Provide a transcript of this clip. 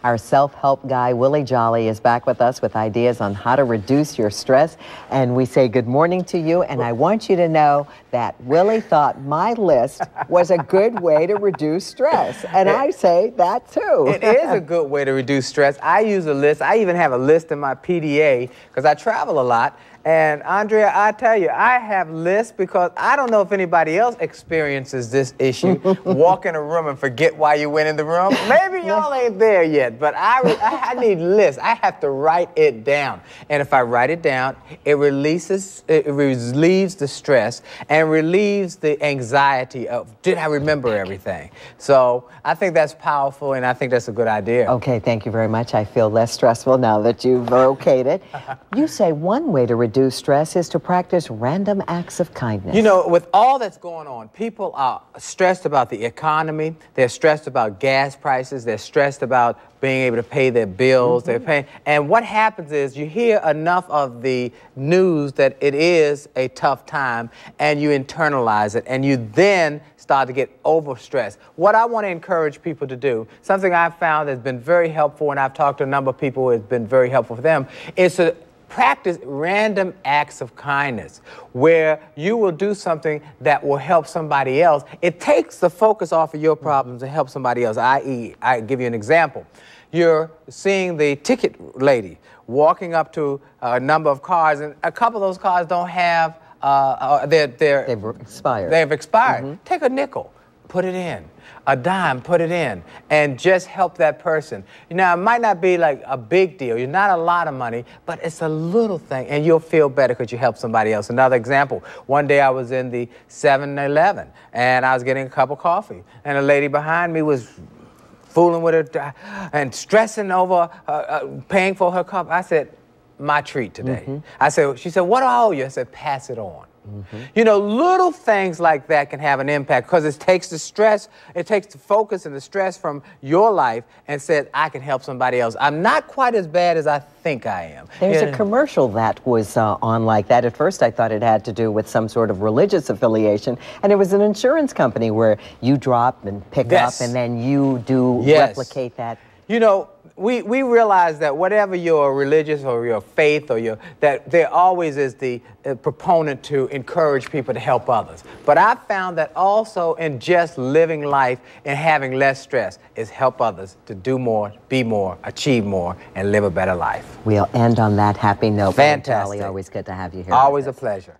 Our self-help guy, Willie Jolley, is back with us with ideas on how to reduce your stress. And we say good morning to you. And I want you to know that Willie thought my list was a good way to reduce stress. And I say that too. It is a good way to reduce stress. I use a list. I even have a list in my PDA because I travel a lot. And Andrea, I tell you, I have lists because I don't know if anybody else experiences this issue. Walk in a room and forget why you went in the room. Maybe y'all ain't there yet, but I need lists. I have to write it down. And if I write it down, it relieves the stress and relieves the anxiety of, did I remember everything? So I think that's powerful, and I think that's a good idea. Okay, thank you very much. I feel less stressful now that you've okayed it. You say one way to reduce stress is to practice random acts of kindness. You know, with all that's going on, people are stressed about the economy, they're stressed about gas prices, they're stressed about being able to pay their bills, they're paying, and what happens is you hear enough of the news that it is a tough time, and you internalize it, and you then start to get overstressed. What I want to encourage people to do, something I've found has been very helpful, and I've talked to a number of people who has been very helpful for them, is to practice random acts of kindness where you will do something that will help somebody else. It takes the focus off of your problems and help somebody else, i.e., I give you an example. You're seeing the ticket lady walking up to a number of cars, and a couple of those cars don't have, they've expired. They've expired. Take a nickel, put it in. A dime, put it in, and just help that person. Now, it might not be like a big deal. You're not a lot of money, but it's a little thing, and you'll feel better because you helped somebody else. Another example, one day I was in the 7-Eleven, and I was getting a cup of coffee, and a lady behind me was fooling with her and stressing over paying for her cup. I said, my treat today. She said, what do I owe you? I said, pass it on. You know, little things like that can have an impact because it takes the stress, it takes the focus and the stress from your life and says, I can help somebody else. I'm not quite as bad as I think I am. There's a commercial that was on like that. At first I thought it had to do with some sort of religious affiliation, and it was an insurance company where you drop and pick up and then you do replicate that. You know, we realize that whatever your religious or your faith or that there always is the proponent to encourage people to help others. But I've found that also in just living life and having less stress is help others to do more, be more, achieve more, and live a better life. We'll end on that happy note. Fantastic. Always good to have you here. Always a pleasure.